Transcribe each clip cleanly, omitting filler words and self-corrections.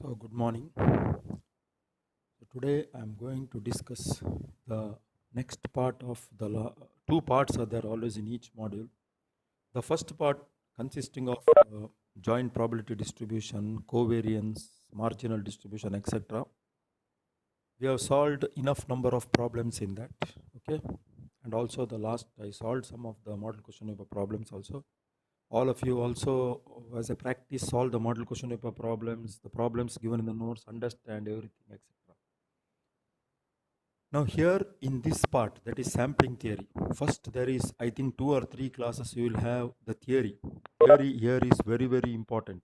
So, good morning. So, today I am going to discuss the next part of two parts are there always in each module. The first part consisting of joint probability distribution, covariance, marginal distribution, etc. We have solved enough number of problems in that. Okay, and also the last I solved some of the model question paper problems also. All of you also, as a practice, solve the model question paper problems, the problems given in the notes, understand everything, etc. Now here in this part, that is sampling theory. First there is, I think, 2 or 3 classes you will have the theory. Theory here is very, very important.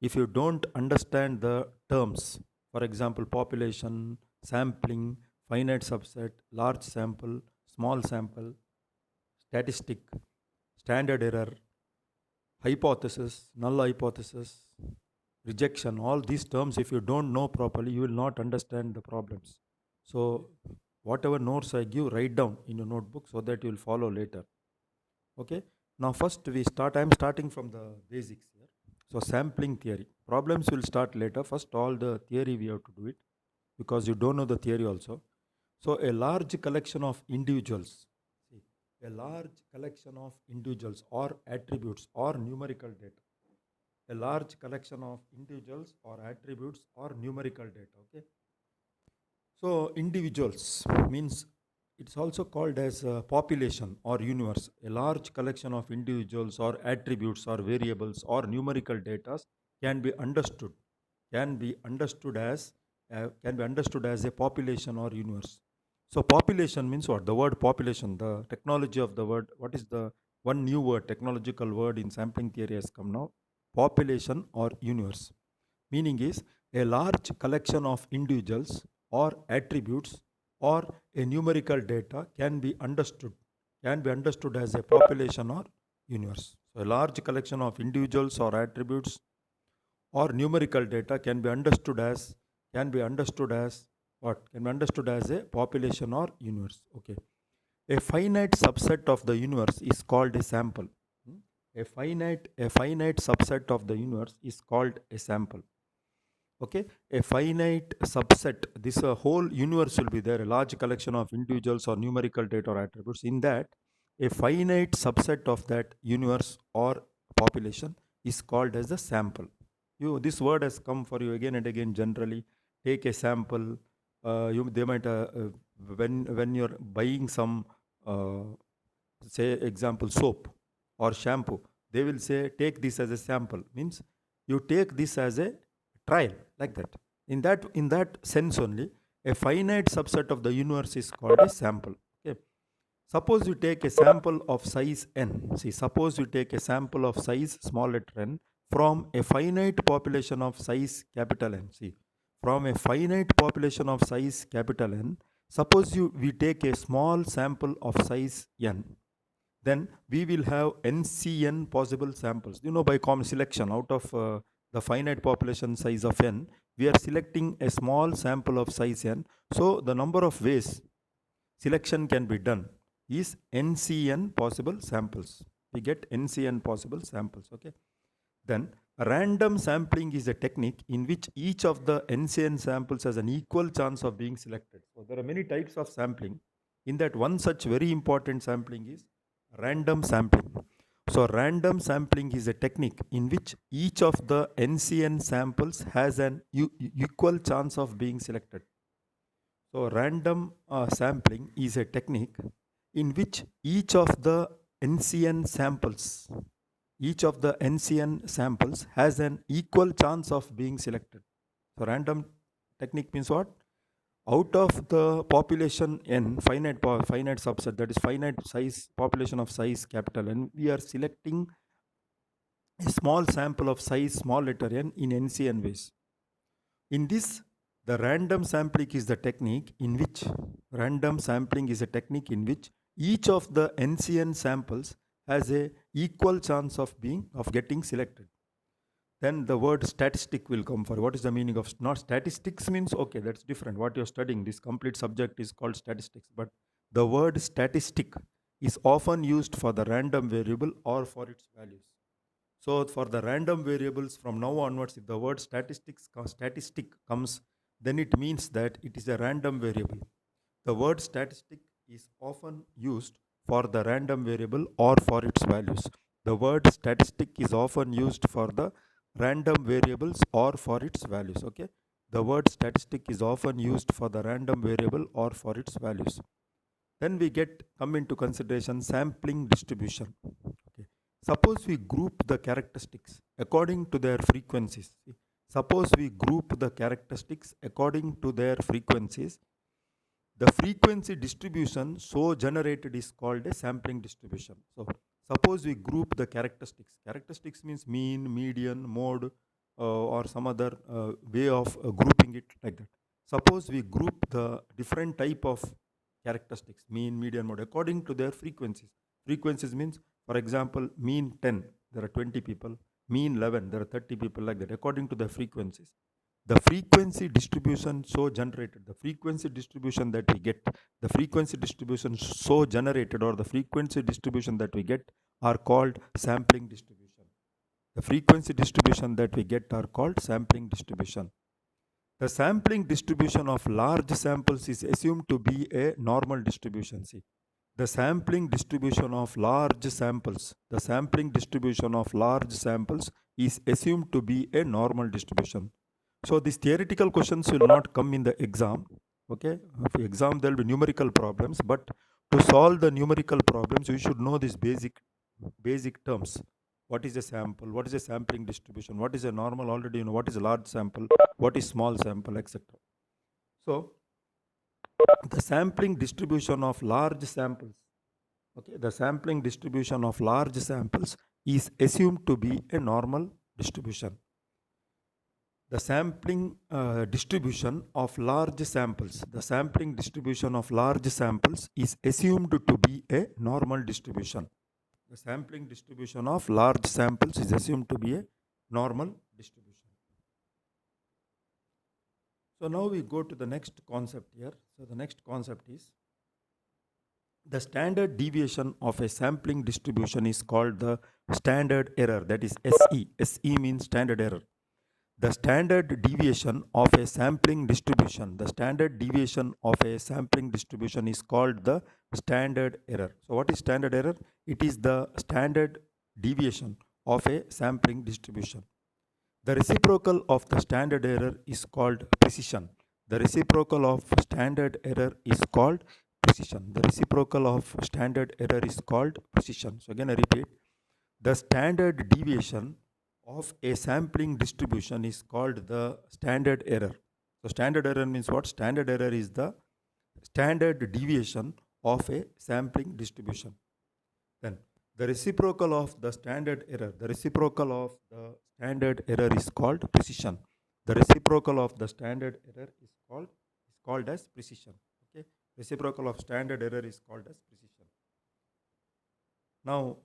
If you don't understand the terms, for example, population, sampling, finite subset, large sample, small sample, statistic, standard error, hypothesis, null hypothesis, rejection, all these terms, if you don't know properly, you will not understand the problems. So, whatever notes I give, write down in your notebook so that you will follow later. Okay. Now, first we start. I am starting from the basics here. So, sampling theory. Problems will start later. First, all the theory we have to do it because you don't know the theory also. So, a large collection of individuals, see, a large collection of individuals or attributes or numerical data, a large collection of individuals or attributes or numerical data. Okay. So individuals means it's also called as a population or universe. A large collection of individuals or attributes or variables or numerical data can be understood can be understood as a population or universe. So population means what? The word population, the technology of the word. What is the one new word, technological word in sampling theory has come now? Population or universe. Meaning is a large collection of individuals or attributes or a numerical data can be understood as a population or universe. So a large collection of individuals or attributes or numerical data can be understood as what? Can be understood as a population or universe. Okay. A finite subset of the universe is called a sample. Hmm? A finite subset of the universe is called a sample. Okay, a finite subset, this whole universe will be there, a large collection of individuals or numerical data or attributes. In that, a finite subset of that universe or population is called as the sample. This word has come for you again and again. Generally, take a sample. You they might when you're buying some, uh, say example, soap or shampoo, they will say take this as a sample. Means you take this as a trial, like that. In that sense only, a finite subset of the universe is called a sample. Okay. Suppose you take a sample of size n. See, suppose you take a sample of size small letter n from a finite population of size capital N. See, from a finite population of size capital N, suppose we take a small sample of size n, then we will have ncn possible samples. By common selection, out of the finite population size of n, we are selecting a small sample of size n. So the number of ways selection can be done is ncn possible samples. We get ncn possible samples. Okay. Then random sampling is a technique in which each of the ncn samples has an equal chance of being selected. So there are many types of sampling. In that, one such very important sampling is random sampling. So random sampling is a technique in which each of the ncn samples has an equal chance of being selected. So random sampling is a technique in which each of the NCN samples has an equal chance of being selected. So random technique means what? Out of the population n, finite subset, that is finite size population of size capital N, we are selecting a small sample of size small letter n in NCN ways. In this, the random sampling is a technique in which each of the NCN samples has a equal chance of getting selected. Then the word statistic will come for. What is the meaning of not statistics? Means okay, that's different. What you're studying, this complete subject is called statistics. But the word statistic is often used for the random variable or for its values. So for the random variables from now onwards, if the word statistic comes, then it means that it is a random variable. The word statistic is often used for the random variable or for its values. The word statistic is often used for the random variables or for its values. Okay. The word statistic is often used for the random variable or for its values. Then we come into consideration sampling distribution. Okay. Suppose we group the characteristics according to their frequencies. Suppose we group the characteristics according to their frequencies. The frequency distribution so generated is called a sampling distribution. So suppose we group the characteristics. Characteristics means mean, median, mode, or some other way of grouping it like that. Suppose we group the different type of characteristics, mean, median, mode, according to their frequencies. Frequencies means, for example, mean 10, there are 20 people, mean 11, there are 30 people, like that, according to the frequencies. The frequency distribution so generated, the frequency distribution that we get, the frequency distribution so generated, or the frequency distribution that we get are called sampling distribution. The frequency distribution that we get are called sampling distribution. The sampling distribution of large samples is assumed to be a normal distribution. See, the sampling distribution of large samples, the sampling distribution of large samples is assumed to be a normal distribution. So these theoretical questions will not come in the exam. Okay, for exam there will be numerical problems, but to solve the numerical problems, you should know these basic terms. What is a sample? What is a sampling distribution? What is a normal? Already you know what is a large sample, what is small sample, etc. So the sampling distribution of large samples, okay, the sampling distribution of large samples is assumed to be a normal distribution. The sampling distribution of large samples, the sampling distribution of large samples is assumed to be a normal distribution. The sampling distribution of large samples is assumed to be a normal distribution. So now we go to the next concept here. So the next concept is the standard deviation of a sampling distribution is called the standard error, that is SE. SE means standard error. The standard deviation of a sampling distribution, the standard deviation of a sampling distribution is called the standard error. So what is standard error? It is the standard deviation of a sampling distribution. The reciprocal of the standard error is called precision. The reciprocal of standard error is called precision. The reciprocal of standard error is called precision. So again I repeat, the standard deviation of a sampling distribution is called the standard error. So standard error means what? Standard error is the standard deviation of a sampling distribution. Then the reciprocal of the standard error, the reciprocal of the standard error is called precision. The reciprocal of the standard error is called as precision. Okay, reciprocal of standard error is called as precision. Now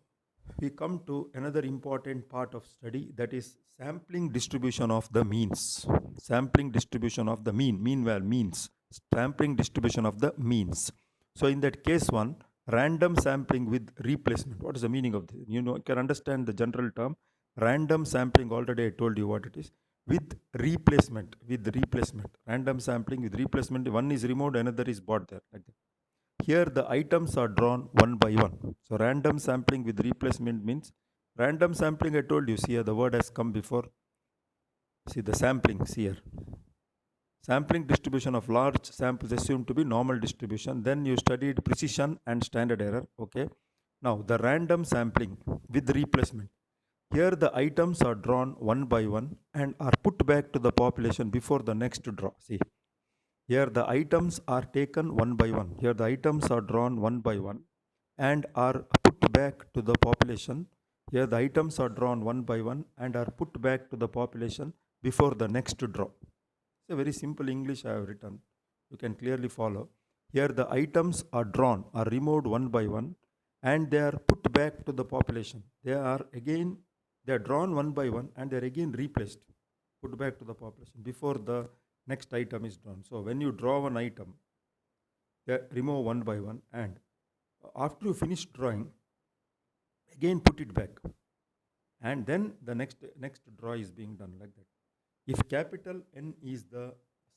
we come to another important part of study, that is sampling distribution of the means. Sampling distribution of the means. Sampling distribution of the means. So in that case one, random sampling with replacement. What is the meaning of this? You can understand the general term. Random sampling, already I told you what it is. With replacement. Random sampling with replacement. One is removed, another is brought there. Like that. Here the items are drawn one by one. So random sampling with replacement means, random sampling I told you, see here the word has come before. See the sampling, see here. Sampling distribution of large samples assumed to be normal distribution. Then you studied precision and standard error. Okay. Now the random sampling with replacement. Here the items are drawn one by one and are put back to the population before the next draw. See. Here the items are taken one by one. Here the items are drawn one by one and are put back to the population. Here the items are drawn one by one and are put back to the population before the next draw. It's a very simple English I have written. You can clearly follow. Here the items are drawn, are removed one by one, and they are put back to the population. They are drawn one by one and they are again replaced, put back to the population before the next item is drawn. So when you draw one item, remove one by one, and after you finish drawing, again put it back. And then the next draw is being done like that. If capital N is the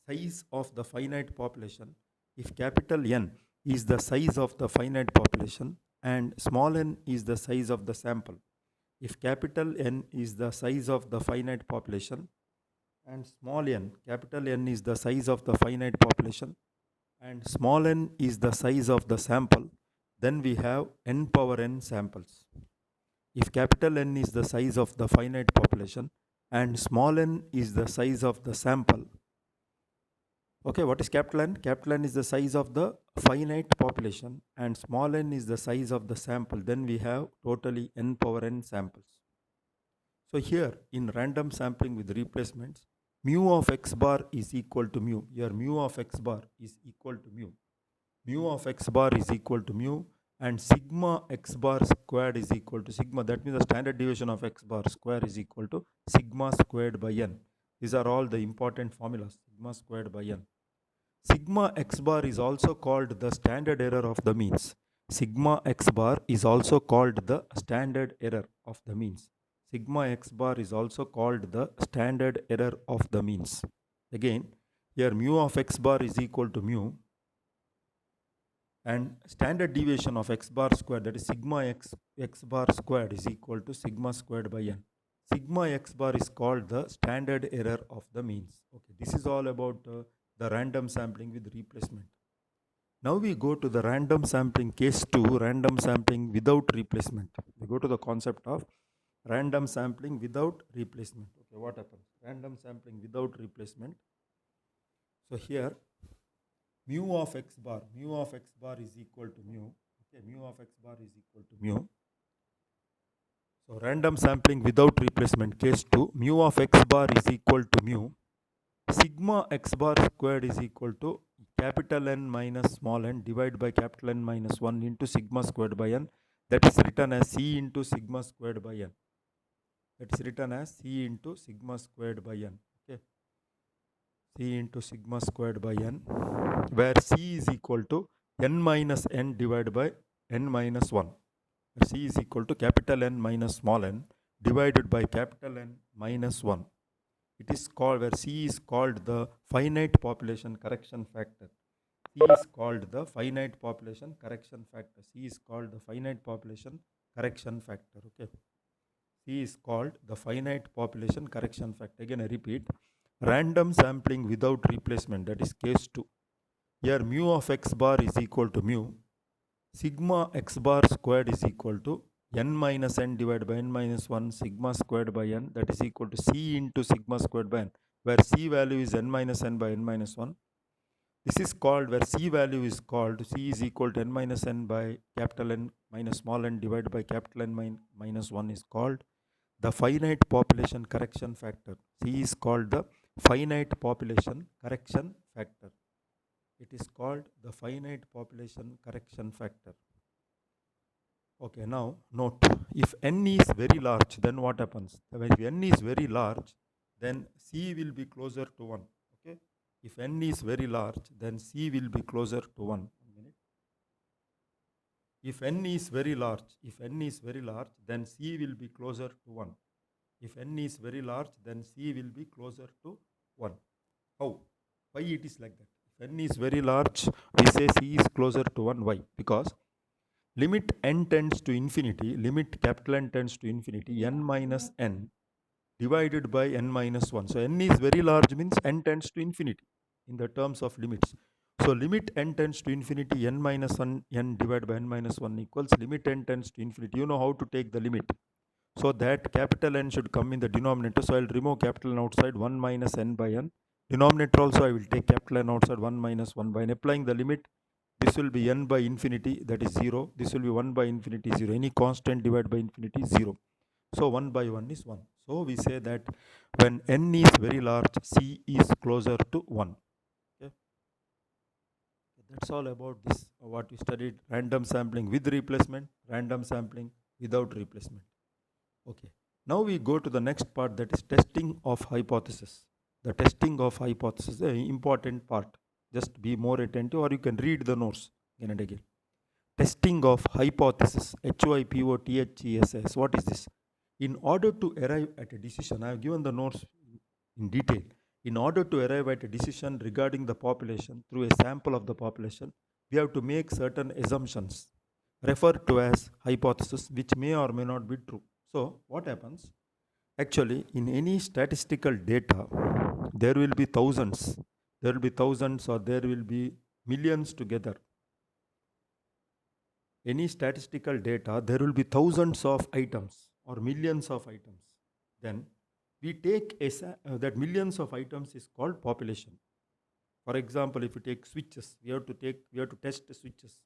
size of the finite population, if capital N is the size of the finite population and small n is the size of the sample, if capital N is the size of the finite population and small n, capital N is the size of the finite population and small n is the size of the sample, then we have n power n samples. If capital N is the size of the finite population and small n is the size of the sample, okay, what is capital N? Capital N is the size of the finite population and small n is the size of the sample, then we have totally n power n samples. So here in random sampling with replacements, mu of x bar is equal to mu. Here mu of x bar is equal to mu. Mu of x bar is equal to mu and sigma x bar squared is equal to sigma. That means the standard deviation of x bar square is equal to sigma squared by n. These are all the important formulas, sigma squared by n. Sigma x bar is also called the standard error of the means. Sigma x bar is also called the standard error of the means. Sigma x bar is also called the standard error of the means. Again, here mu of x bar is equal to mu and standard deviation of x bar squared, that is sigma x bar squared, is equal to sigma squared by n. Sigma x bar is called the standard error of the means. Okay, this is all about the random sampling with replacement. Now we go to the random sampling case 2, random sampling without replacement. We go to the concept of random sampling without replacement. Okay, what happens? Random sampling without replacement. So here mu of x bar is equal to mu. Okay, mu of x bar is equal to mu. So random sampling without replacement case 2, mu of x bar is equal to mu. Sigma x bar squared is equal to capital N minus small n divided by capital N minus 1 into sigma squared by n. That is written as C into sigma squared by n. That is written as C into sigma squared by n. Okay, C into sigma squared by n, where C is equal to n minus n divided by n minus 1. Where C is equal to capital N minus small n divided by capital N minus 1. It is called, where C is called the finite population correction factor. C is called the finite population correction factor. C is called the finite population correction factor. Okay. C is called the finite population correction factor. Again, I repeat, random sampling without replacement, that is case 2. Here mu of x bar is equal to mu. Sigma x bar squared is equal to n minus n divided by n minus 1 sigma squared by n, that is equal to C into sigma squared by n, where C value is n minus n by n minus 1. This is called, where C value is called, C is equal to n minus n by capital N minus small n divided by capital N minus 1 is called the finite population correction factor. C is called the finite population correction factor. It is called the finite population correction factor. Okay, now note, if n is very large, then what happens? If n is very large, then C will be closer to 1. Okay, if n is very large, then C will be closer to 1. If n is very large, then C will be closer to 1. If n is very large, then C will be closer to 1. How? Why it is like that? If n is very large, we say C is closer to 1. Why? Because limit n tends to infinity, limit capital N tends to infinity, n minus n divided by n minus 1. So n is very large means n tends to infinity in the terms of limits. So limit n tends to infinity, n minus 1 n divided by n minus 1 equals limit n tends to infinity. You know how to take the limit. So that capital N should come in the denominator. So I will remove capital N outside, 1 minus n by n. Denominator also I will take capital N outside, 1 minus 1 by n. Applying the limit, this will be n by infinity, that is 0. This will be 1 by infinity, 0. Any constant divided by infinity, 0. So 1 by 1 is 1. So we say that when n is very large, C is closer to 1. Okay. That's all about this, what we studied, random sampling with replacement, random sampling without replacement. Okay. Now we go to the next part, that is testing of hypothesis. The testing of hypothesis is an important part. Just be more attentive, or you can read the notes again and again. Testing of hypothesis, HYPOTHESIS. What is this? In order to arrive at a decision, I have given the notes in detail. In order to arrive at a decision regarding the population through a sample of the population, we have to make certain assumptions referred to as hypothesis, which may or may not be true. So, what happens? Actually, in any statistical data, there will be thousands, or there will be millions together. Any statistical data, there will be thousands of items or millions of items. Then we take that millions of items is called population. For example, if you take switches, we have to test the switches.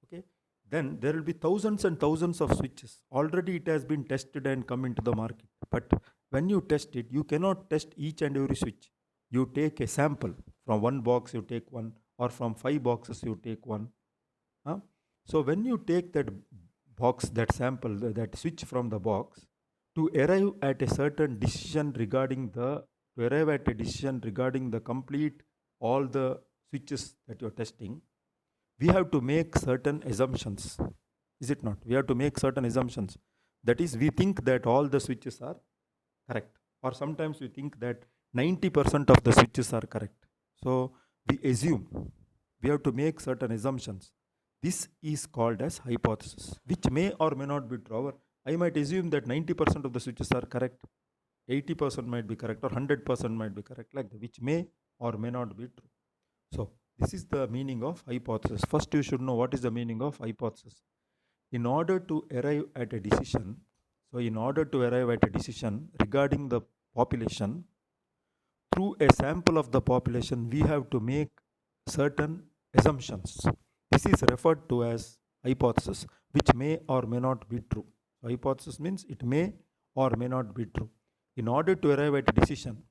Okay, then there will be thousands and thousands of switches. Already it has been tested and come into the market. But when you test it, you cannot test each and every switch. You take a sample from one box, you take one, or from 5 boxes, you take one. Huh? So when you take that box, that sample, that switch from the box, to arrive at a certain decision regarding the complete all the switches that you're testing, we have to make certain assumptions. Is it not? We have to make certain assumptions. That is, we think that all the switches are correct, or sometimes we think that 90% of the switches are correct. So we assume, we have to make certain assumptions. This is called as hypothesis, which may or may not be true. I might assume that 90% of the switches are correct, 80% might be correct, or 100% might be correct, like that, which may or may not be true. So this is the meaning of hypothesis. First, you should know what is the meaning of hypothesis. In order to arrive at a decision, regarding the population, through a sample of the population, we have to make certain assumptions. This is referred to as hypothesis, which may or may not be true. So hypothesis means it may or may not be true. In order to arrive at a decision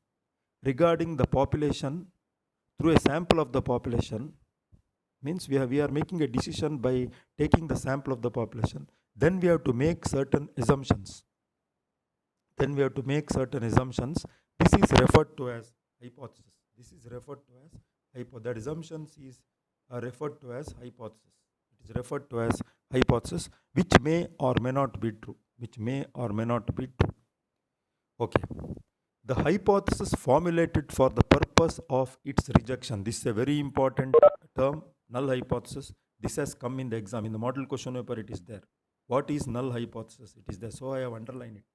regarding the population through a sample of the population, means we are making a decision by taking the sample of the population. Then we have to make certain assumptions. This is referred to as hypothesis. That assumptions is referred to as hypothesis. It is referred to as hypothesis, which may or may not be true. Okay. The hypothesis formulated for the purpose of its rejection. This is a very important term, null hypothesis. This has come in the exam. In the model question paper, it is there. What is null hypothesis? It is there. So I have underlined it.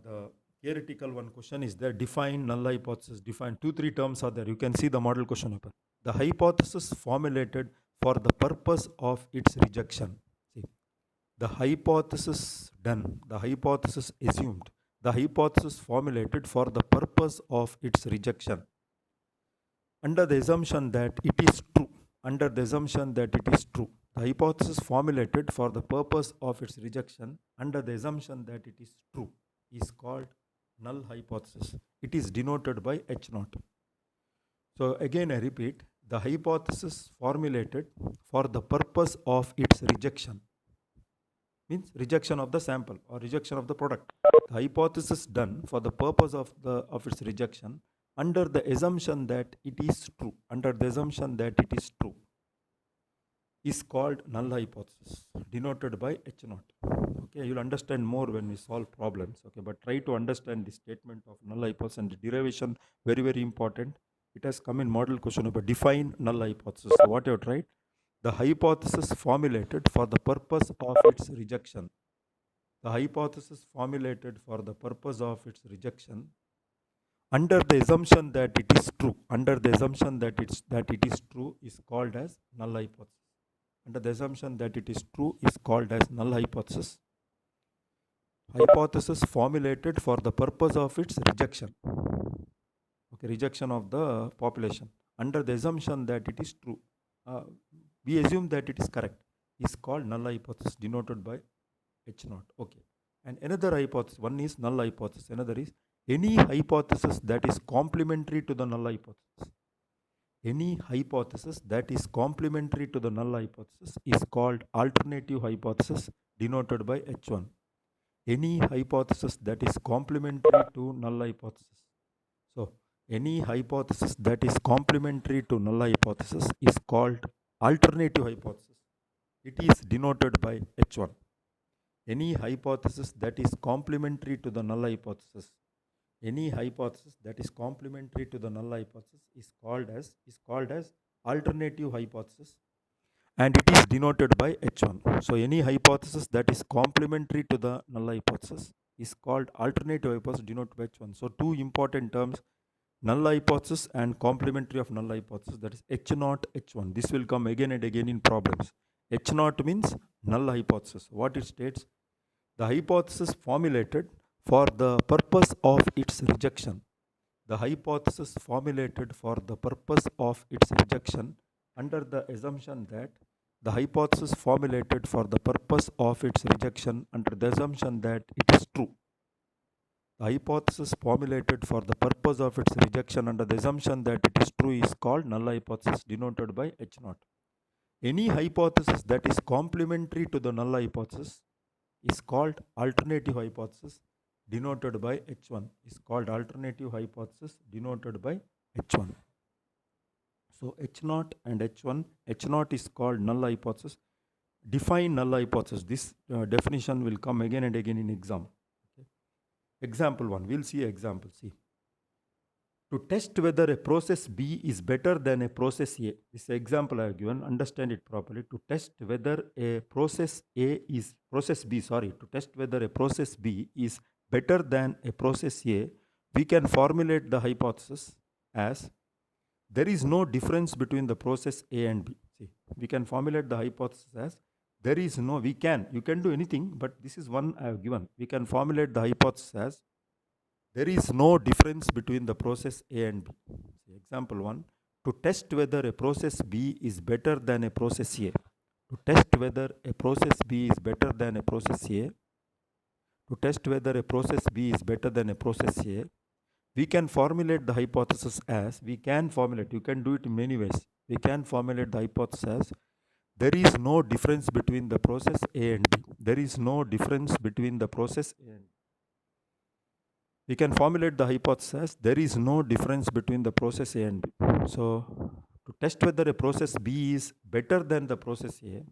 The theoretical one question is there. Define null hypothesis. Define 2-3 terms are there. You can see the model question paper. The hypothesis formulated for the purpose of its rejection. See, the hypothesis done, the hypothesis assumed, the hypothesis formulated for the purpose of its rejection, under the assumption that it is true. The hypothesis formulated for the purpose of its rejection under the assumption that it is true is called null hypothesis. It is denoted by H0. So again I repeat, the hypothesis formulated for the purpose of its rejection means rejection of the sample or rejection of the product. The hypothesis done for the purpose of its rejection under the assumption that it is true, is called null hypothesis, denoted by H0. Okay, you'll understand more when we solve problems. Okay, but try to understand the statement of null hypothesis and the derivation, very, very important. It has come in model question paper. Define null hypothesis. So what you have tried? The hypothesis formulated for the purpose of its rejection. The hypothesis formulated for the purpose of its rejection under the assumption that it is true. Is called as null hypothesis. Under the assumption that it is true is called as null hypothesis. Hypothesis formulated for the purpose of its rejection. Okay, rejection of the population under the assumption that it is true. We assume that it is correct, is called null hypothesis, denoted by H0. Okay. And another hypothesis, one is null hypothesis, another is any hypothesis that is complementary to the null hypothesis. Any hypothesis that is complementary to the null hypothesis is called alternative hypothesis, denoted by H1. Any hypothesis that is complementary to null hypothesis. So, any hypothesis that is complementary to null hypothesis is called alternative hypothesis. It is denoted by H1. Any hypothesis that is complementary to the null hypothesis. Any hypothesis that is complementary to the null hypothesis is called as alternative hypothesis, and it is denoted by H1. So any hypothesis that is complementary to the null hypothesis is called alternative hypothesis denoted by H1. So two important terms, null hypothesis and complementary of null hypothesis, that is H0, H1. This will come again and again in problems. H0 means null hypothesis. What it states? The hypothesis formulated for the purpose of its rejection. The hypothesis formulated for the purpose of its rejection under the assumption that the hypothesis formulated for the purpose of its rejection under the assumption that it is true. The hypothesis formulated for the purpose of its rejection under the assumption that it is true is called null hypothesis denoted by H0. Any hypothesis that is complementary to the null hypothesis is called alternative hypothesis denoted by H1. Is called alternative hypothesis denoted by H1. So H0 and H1. H0 is called null hypothesis. Define null hypothesis. This definition will come again and again in exam. Okay. Example 1. We'll see example. See. To test whether a process B is better than a process A. This example I have given. Understand it properly. To test whether a process B, to test whether a process B is better than a process A, we can formulate the hypothesis as there is no difference between the process A and B. See, we can formulate the hypothesis as there is no, you can do anything, but this is one I have given. We can formulate the hypothesis as there is no difference between the process A and B. See, example 1, to test whether a process B is better than a process A. To test whether a process B is better than a process A, to test whether a process B is better than a process A, we can formulate the hypothesis as, you can do it in many ways. We can formulate the hypothesis as there is no difference between the process A and B. There is no difference between the process A and B. We can formulate the hypothesis as there is no difference between the process A and B. So, to test whether a process B is better than the process A,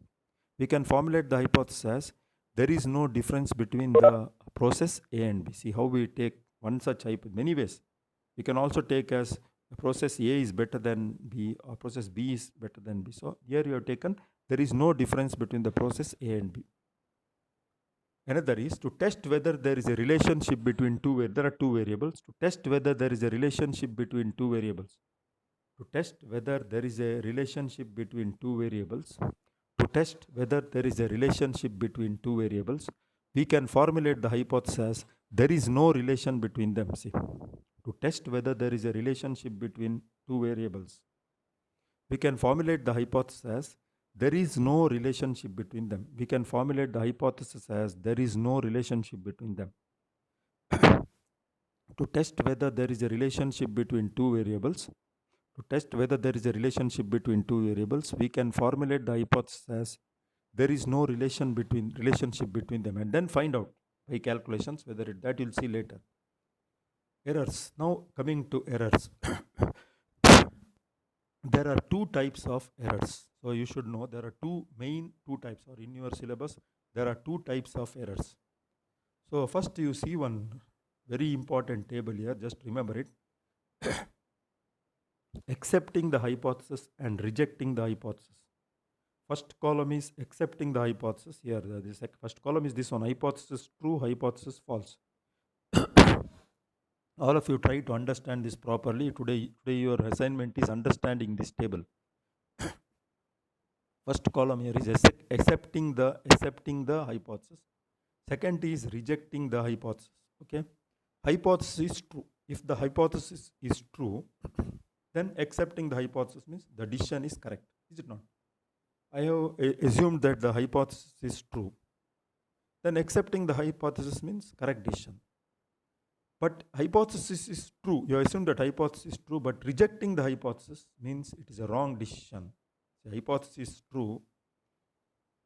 we can formulate the hypothesis as there is no difference between the process A and B. See how we take one such hypothesis. Many ways. We can also take as process A is better than B or process B is better than B. So here you have taken there is no difference between the process A and B. Another is to test whether there is a relationship between there are two variables. To test whether there is a relationship between two variables. To test whether there is a relationship between two variables. To test whether there is a relationship between two variables, we can formulate the hypothesis as there is no relation between them. See, to test whether there is a relationship between two variables, we can formulate the hypothesis as there is no relationship between them. We can formulate the hypothesis as there is no relationship between them. To test whether there is a relationship between two variables, we can formulate the hypothesis as there is no relationship between them, and then find out by calculations whether that you'll see later. Errors. Now coming to errors. There are two types of errors. So you should know there are two types, or in your syllabus there are two types of errors. So first you see one very important table here, just remember it. Accepting the hypothesis and rejecting the hypothesis. First column is accepting the hypothesis. Here, this first column is this one, hypothesis true, hypothesis false. All of you try to understand this properly. Today your assignment is understanding this table. First column here is accepting the hypothesis. Second is rejecting the hypothesis. Okay, hypothesis is true. If the hypothesis is true, then accepting the hypothesis means the decision is correct. Is it not? I have assumed that the hypothesis is true. Then accepting the hypothesis means correct decision. But hypothesis is true. You assume that hypothesis is true, but rejecting the hypothesis means it is a wrong decision. The hypothesis is true,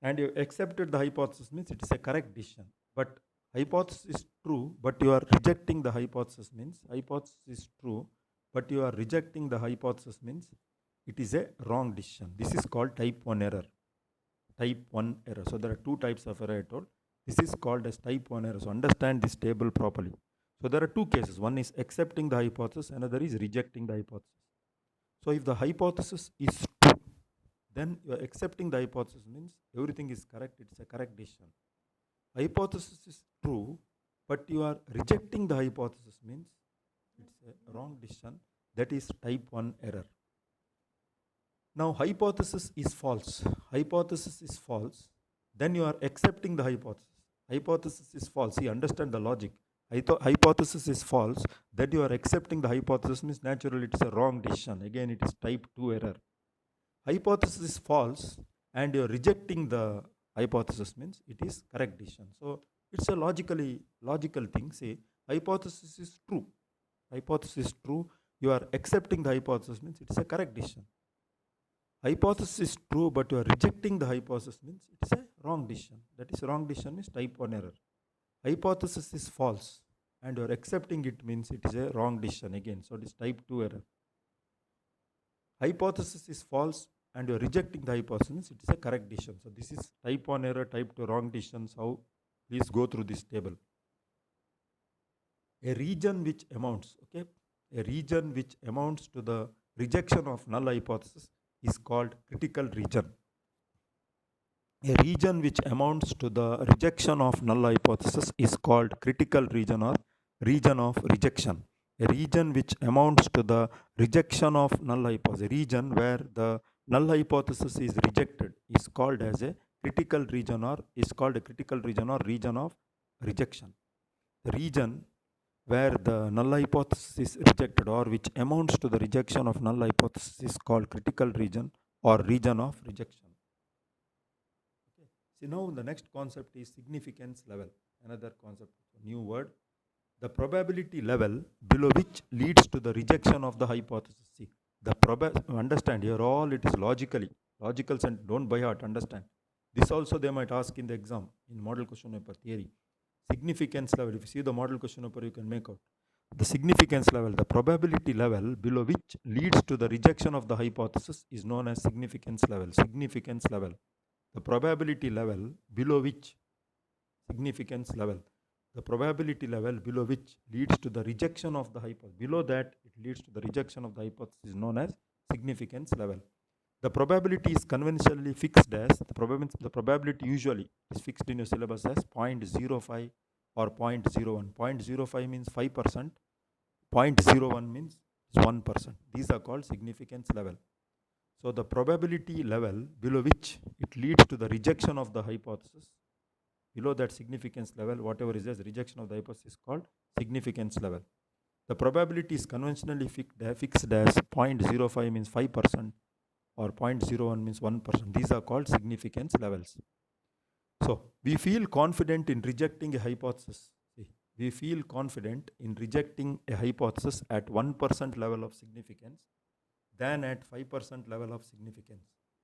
and you accepted the hypothesis means it is a correct decision. But hypothesis is true, but you are rejecting the hypothesis means hypothesis is true, but you are rejecting the hypothesis means it is a wrong decision. This is called type 1 error. Type 1 error. So there are two types of error I told. This is called as type 1 error. So understand this table properly. So there are two cases. One is accepting the hypothesis, another is rejecting the hypothesis. So if the hypothesis is true, then you are accepting the hypothesis means everything is correct, it's a correct decision. Hypothesis is true, but you are rejecting the hypothesis means it's a wrong decision. That is type 1 error. Now hypothesis is false. Hypothesis is false. Then you are accepting the hypothesis. Hypothesis is false. You understand the logic. Hypothesis is false. That you are accepting the hypothesis means naturally it is a wrong decision. Again, it is type 2 error. Hypothesis is false and you are rejecting the hypothesis means it is correct decision. So it's a logical thing. Say hypothesis is true. Hypothesis is true. You are accepting the hypothesis means it is a correct decision. Hypothesis is true, but you are rejecting the hypothesis means it is a wrong decision. That is wrong decision is type 1 error. Hypothesis is false and you are accepting it means it is a wrong decision again. So it is type 2 error. Hypothesis is false and you are rejecting the hypothesis means it is a correct decision. So this is type 1 error, type 2 wrong decisions. How? Please go through this table. A region which amounts, okay, a region which amounts to the rejection of null hypothesis is called critical region. A region which amounts to the rejection of null hypothesis is called critical region or region of rejection. A region which amounts to the rejection of null hypothesis, a region where the null hypothesis is rejected is called as a critical region or is called a critical region or region of rejection. The region where the null hypothesis is rejected or which amounts to the rejection of null hypothesis is called critical region or region of rejection. Okay. See, now the next concept is significance level. Another concept, new word. The probability level below which leads to the rejection of the hypothesis. See, the understand here all it is logical and don't by heart, understand. This also they might ask in the exam in model question paper theory. Significance level, if you see the model question paper, you can make out the significance level, the probability level below which leads to the rejection of the hypothesis is known as significance level. Significance level, the probability level below which significance level, the probability level below which leads to the rejection of the hypothesis, below that it leads to the rejection of the hypothesis is known as significance level. The probability is conventionally fixed as, the probability usually is fixed in your syllabus as 0.05 or 0.01. 0.05 means 5%, 0.01 means 1%. These are called significance level. So the probability level below which it leads to the rejection of the hypothesis, below that significance level, whatever is as rejection of the hypothesis is called significance level. The probability is conventionally fixed as 0.05 means 5%, or 0.01 means 1%. These are called significance levels. So we feel confident in rejecting a hypothesis. We feel confident in rejecting a hypothesis at 1% level of significance than at 5% level of significance.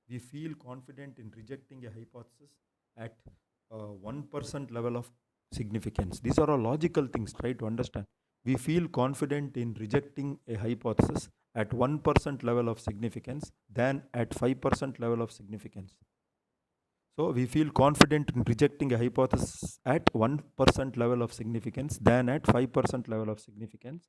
We feel confident in rejecting a hypothesis at 1% level of significance. These are all logical things, try to understand. We feel confident in rejecting a hypothesis at 1% level of significance than at 5% level of significance. So we feel confident in rejecting a hypothesis at 1% level of significance than at 5% level of significance.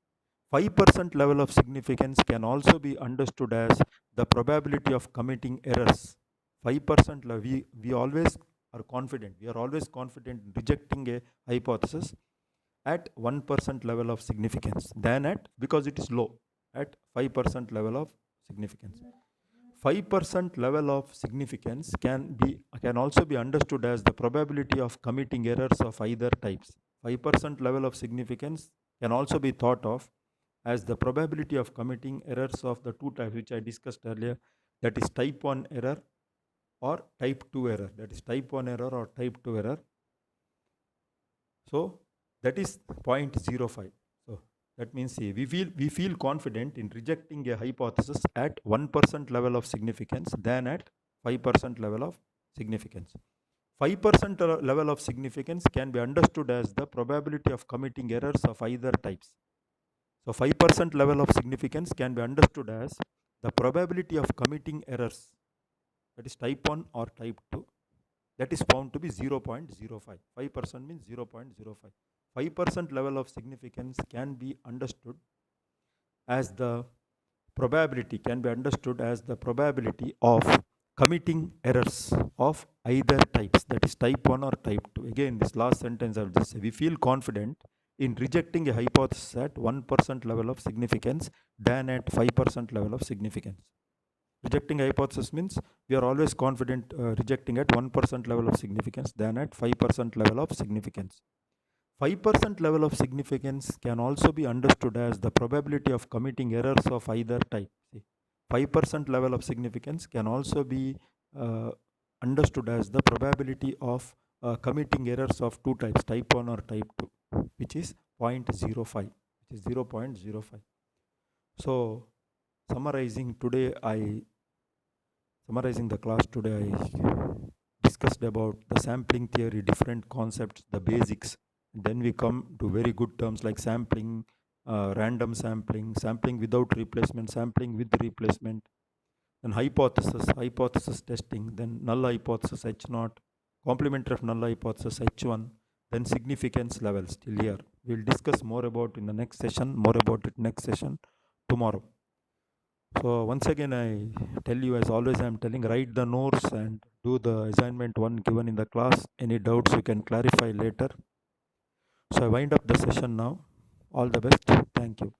5% level of significance can also be understood as the probability of committing errors. 5% level, we always are confident. We are always confident in rejecting a hypothesis at 1% level of significance than at, because it is low, at 5% level of significance. 5% level of significance can also be understood as the probability of committing errors of either types. 5% level of significance can also be thought of as the probability of committing errors of the two types which I discussed earlier, that is type 1 error or type 2 error. That is type 1 error or type 2 error. So that is 0.05. So that means we feel confident in rejecting a hypothesis at 1% level of significance than at 5% level of significance. 5% level of significance can be understood as the probability of committing errors of either types. So 5% level of significance can be understood as the probability of committing errors, that is type 1 or type 2, that is found to be 0.05. 5% means 0.05. 5% level of significance can be understood as the probability of committing errors of either types, that is type 1 or type 2. Again, this last sentence I will just say, we feel confident in rejecting a hypothesis at 1% level of significance than at 5% level of significance. Rejecting a hypothesis means we are always confident rejecting at 1% level of significance than at 5% level of significance. 5% level of significance can also be understood as the probability of committing errors of either type. See, 5% level of significance can also be uh, understood as the probability of committing errors of two types, type 1 or type 2, which is 0.05, which is 0.05. So, summarizing today, summarizing the class today, I discussed about the sampling theory, different concepts, the basics. Then we come to very good terms like sampling, random sampling, sampling without replacement, sampling with replacement, then hypothesis testing, then null hypothesis H0, complementary of null hypothesis H1, then significance levels till here. We'll discuss more about in the next session, tomorrow. So once again, I tell you, as always, I'm telling, write the notes and do the assignment one given in the class. Any doubts you can clarify later. So I wind up the session now. All the best. Thank you.